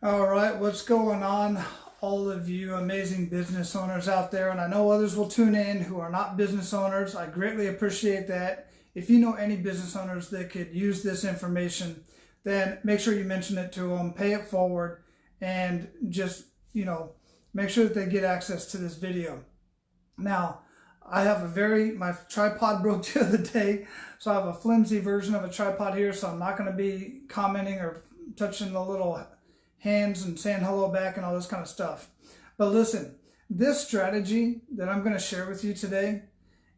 All right, what's going on, all of you amazing business owners out there? And I know others will tune in who are not business owners. I greatly appreciate that. If you know any business owners that could use this information, then make sure you mention it to them, pay it forward, and just, make sure that they get access to this video. Now, I have my tripod broke the other day, so I have a flimsy version of a tripod here, so I'm not going to be commenting or touching the little hands and saying hello back and all this kind of stuff. But listen, this strategy that I'm going to share with you today,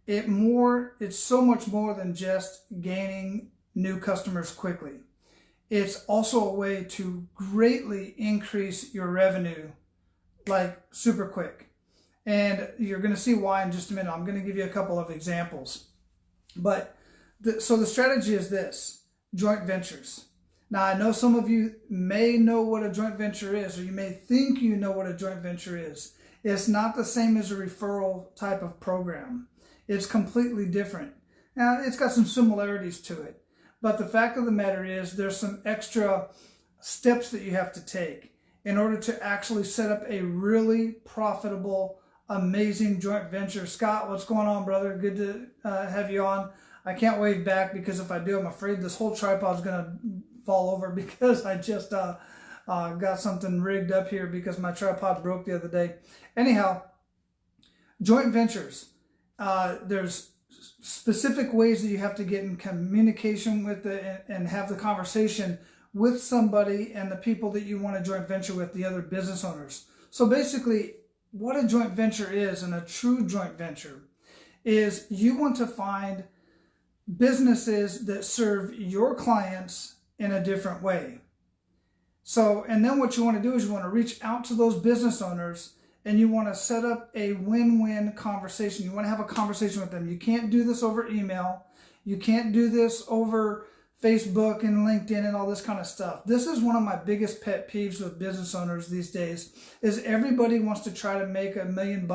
it's so much more than just gaining new customers quickly. It's also a way to greatly increase your revenue, like super quick. And you're going to see why in just a minute. I'm going to give you a couple of examples. But so the strategy is this: joint ventures. Now, I know some of you may know what a joint venture is, or you may think you know what a joint venture is. It's not the same as a referral type of program. It's completely different. Now, it's got some similarities to it, but the fact of the matter is there's some extra steps that you have to take in order to actually set up a really profitable, amazing joint venture. Scott, what's going on, brother? Good to have you on. I can't wave back because if I do, I'm afraid this whole tripod is going to fall over because I just got something rigged up here because my tripod broke the other day. Anyhow, joint ventures. There's specific ways that you have to get in communication with and have the conversation with somebody and the people that you want to joint venture with, the other business owners. So basically, what a joint venture is, and a true joint venture, is you want to find businesses that serve your clients in a different way. So, and then what you want to do is you want to reach out to those business owners and you want to set up a win-win conversation. You want to have a conversation with them. You can't do this over email. You can't do this over Facebook and LinkedIn and all this kind of stuff. This is one of my biggest pet peeves with business owners these days, is everybody wants to try to make $1 million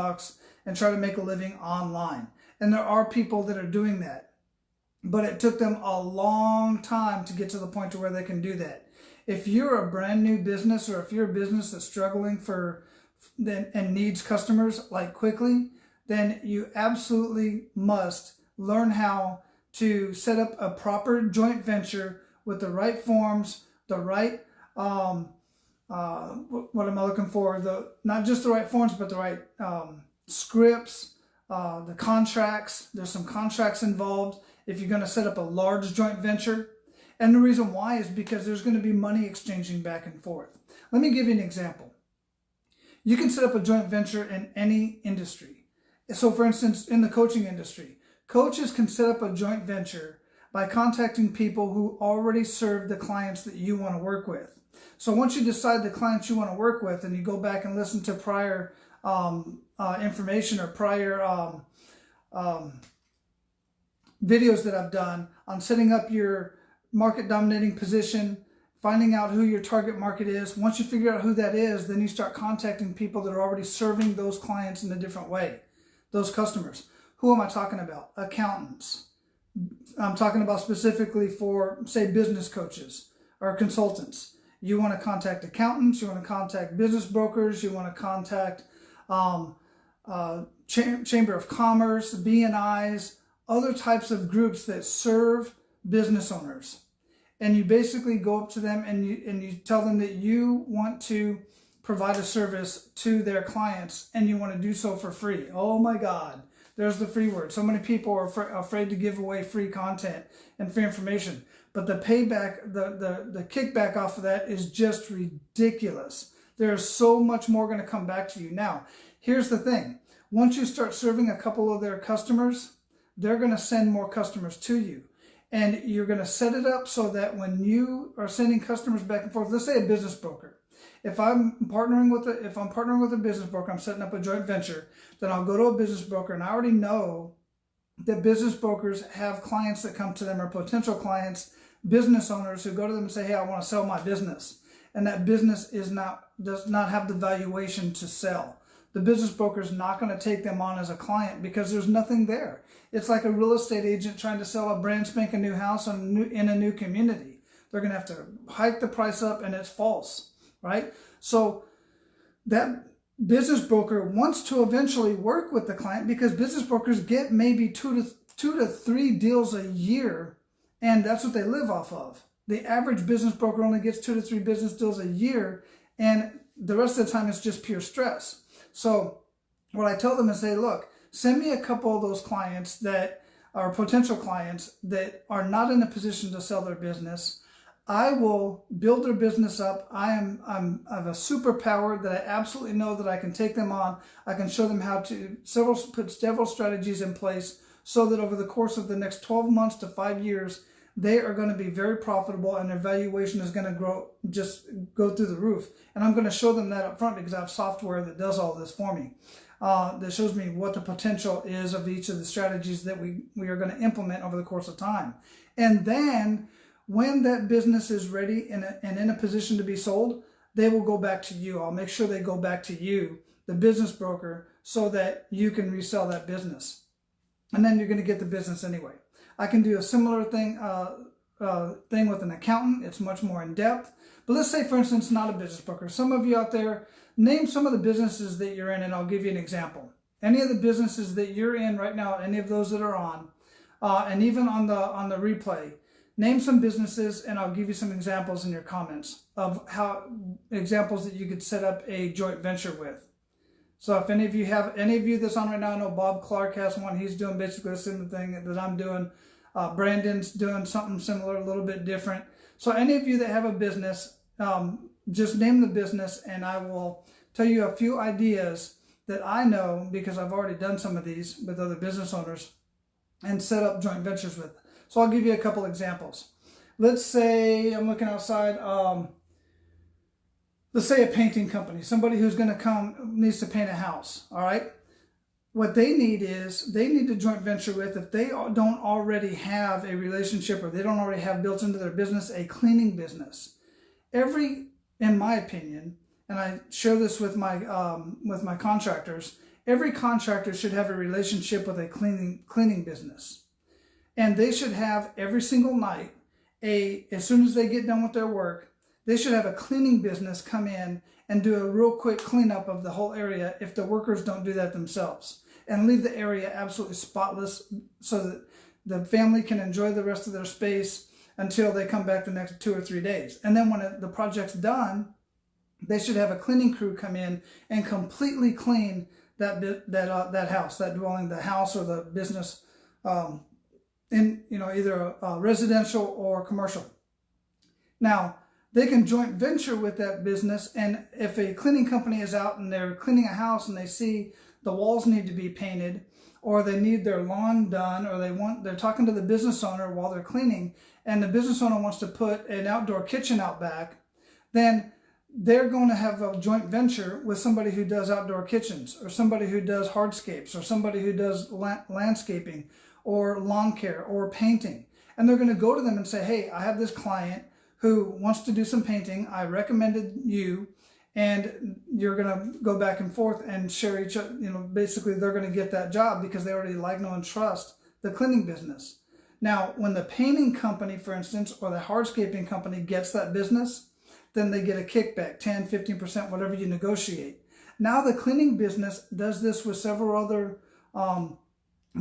and try to make a living online. And there are people that are doing that. But it took them a long time to get to the point to where they can do that. If you're a brand new business, or if you're a business that's struggling and needs customers like quickly, then you absolutely must learn how to set up a proper joint venture with the right forms, the right, what am I looking for? Not just the right forms, but the right scripts, the contracts. There's some contracts involved if you're going to set up a large joint venture. And the reason why is because there's going to be money exchanging back and forth. Let me give you an example. You can set up a joint venture in any industry. So for instance, in the coaching industry, coaches can set up a joint venture by contacting people who already serve the clients that you want to work with. So once you decide the clients you want to work with, and you go back and listen to prior information or prior videos that I've done on setting up your market dominating position, finding out who your target market is. Once you figure out who that is, then you start contacting people that are already serving those clients in a different way, those customers. Who am I talking about? Accountants. I'm talking about specifically for, say, business coaches or consultants. You want to contact accountants, you want to contact business brokers, you want to contact Chamber of Commerce, BNIs, other types of groups that serve business owners. And you basically go up to them and you tell them that you want to provide a service to their clients and you want to do so for free. Oh my God, there's the free word. So many people are afraid to give away free content and free information. But the payback, the kickback off of that is just ridiculous. There's so much more going to come back to you. Now, here's the thing. Once you start serving a couple of their customers, they're going to send more customers to you. And you're going to set it up so that when you are sending customers back and forth, let's say a business broker. If I'm partnering with a business broker, I'm setting up a joint venture, then I'll go to a business broker, and I already know that business brokers have clients that come to them, or potential clients, business owners who go to them and say, hey, I want to sell my business. And that business does not have the valuation to sell. The business broker is not going to take them on as a client because there's nothing there. It's like a real estate agent trying to sell a brand spanking new house in a new community. They're going to have to hike the price up, and it's false. right? So that business broker wants to eventually work with the client because business brokers get maybe two to three deals a year, and that's what they live off of. The average business broker only gets 2 to 3 business deals a year, and the rest of the time it's just pure stress. So what I tell them is, say, look, send me a couple of those clients that are potential clients that are not in a position to sell their business. I will build their business up. I have a superpower that I absolutely know that I can take them on. I can show them how to put several strategies in place so that over the course of the next 12 months to 5 years, they are going to be very profitable and their valuation is going to go through the roof. And I'm going to show them that up front because I have software that does all this for me. That shows me what the potential is of each of the strategies that we are going to implement over the course of time. And then when that business is ready and in a position to be sold, they will go back to you. I'll make sure they go back to you, the business broker, so that you can resell that business. And then you're going to get the business anyway. I can do a similar thing with an accountant. It's much more in depth. But let's say, for instance, not a business broker. Some of you out there, name some of the businesses that you're in, and I'll give you an example. Any of the businesses that you're in right now, any of those that are on, and even on the replay, name some businesses, and I'll give you some examples in your comments of examples that you could set up a joint venture with. So if any of you that's on right now, I know Bob Clark has one. He's doing basically the same thing that I'm doing. Brandon's doing something similar, a little bit different. So any of you that have a business, just name the business, and I will tell you a few ideas that I know because I've already done some of these with other business owners and set up joint ventures with. So I'll give you a couple examples. Let's say I'm looking outside. Let's say a painting company, somebody who's going to come needs to paint a house. All right. What they need to joint venture with, if they don't already have a relationship or they don't already have built into their business a cleaning business. In my opinion, and I share this with my contractors, every contractor should have a relationship with a cleaning business. And they should have every single night, as soon as they get done with their work, they should have a cleaning business come in and do a real quick cleanup of the whole area if the workers don't do that themselves, and leave the area absolutely spotless so that the family can enjoy the rest of their space until they come back the next 2 or 3 days. And then when the project's done, they should have a cleaning crew come in and completely clean that house, that dwelling, the house or the business, in either residential or commercial. Now, they can joint venture with that business, and if a cleaning company is out and they're cleaning a house and they see the walls need to be painted, or they need their lawn done, or they're talking to the business owner while they're cleaning, and the business owner wants to put an outdoor kitchen out back, then they're going to have a joint venture with somebody who does outdoor kitchens, or somebody who does hardscapes, or somebody who does landscaping, or lawn care, or painting. And they're going to go to them and say, hey, I have this client who wants to do some painting. I recommended you, and you're going to go back and forth and share each other. Basically they're going to get that job because they already like, know, and trust the cleaning business. Now, when the painting company, for instance, or the hardscaping company gets that business, then they get a kickback, 10, 15%, whatever you negotiate. Now the cleaning business does this with several other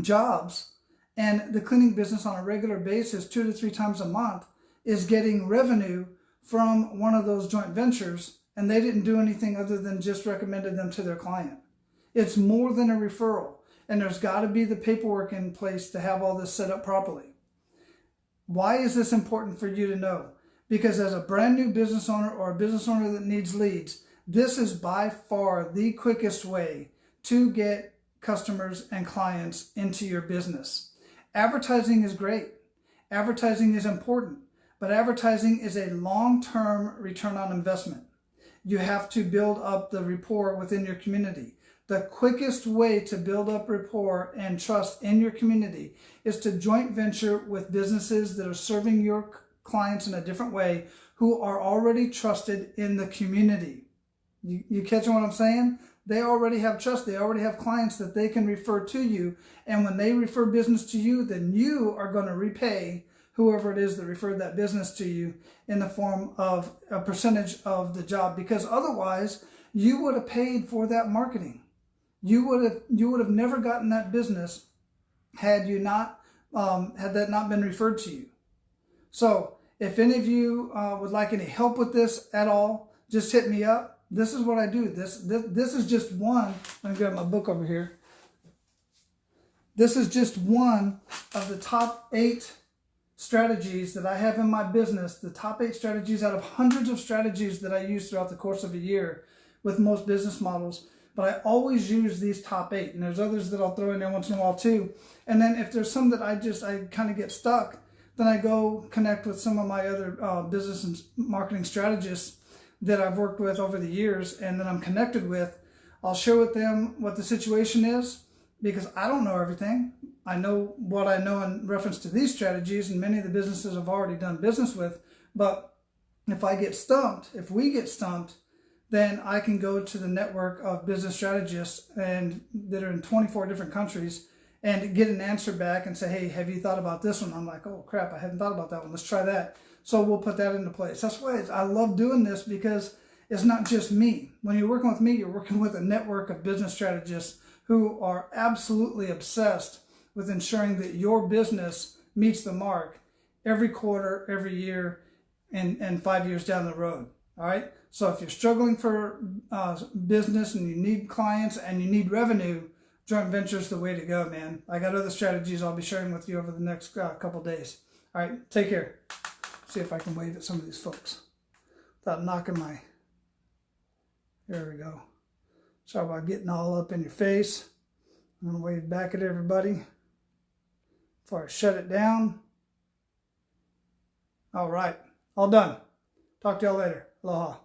jobs, and the cleaning business on a regular basis, 2 to 3 times a month, is getting revenue from one of those joint ventures, and they didn't do anything other than just recommended them to their client. It's more than a referral, and there's got to be the paperwork in place to have all this set up properly. Why is this important for you to know? Because as a brand new business owner or a business owner that needs leads, this is by far the quickest way to get customers and clients into your business. Advertising is great. Advertising is important. But advertising is a long-term return on investment. You have to build up the rapport within your community. The quickest way to build up rapport and trust in your community is to joint venture with businesses that are serving your clients in a different way, who are already trusted in the community. You catching what I'm saying? They already have trust. They already have clients that they can refer to you. And when they refer business to you, then you are going to repay whoever it is that referred that business to you in the form of a percentage of the job, because otherwise you would have paid for that marketing. You would have never gotten that business had that not been referred to you. So if any of you would like any help with this at all, just hit me up. This is what I do. This is just one. Let me grab my book over here. This is just one of the top 8 strategies that I have in my business. The top 8 strategies out of hundreds of strategies that I use throughout the course of a year with most business models. But I always use these top 8. And there's others that I'll throw in there once in a while too. And then if there's some that I kind of get stuck, then I go connect with some of my other business and marketing strategists that I've worked with over the years and that I'm connected with. I'll share with them what the situation is, because I don't know everything. I know what I know in reference to these strategies, and many of the businesses I've already done business with. But if we get stumped, then I can go to the network of business strategists that are in 24 different countries and get an answer back and say, hey, have you thought about this one? I'm like, oh crap, I hadn't thought about that one. Let's try that. So we'll put that into place. That's why I love doing this, because it's not just me. When you're working with me, you're working with a network of business strategists who are absolutely obsessed with ensuring that your business meets the mark every quarter, every year, and 5 years down the road. All right. So if you're struggling for business and you need clients and you need revenue, joint venture is the way to go, man. I got other strategies I'll be sharing with you over the next couple days. All right. Take care. See if I can wave at some of these folks without knocking my... There we go. Sorry about getting all up in your face. I'm going to wave back at everybody before I shut it down. All right. All done. Talk to y'all later. Aloha.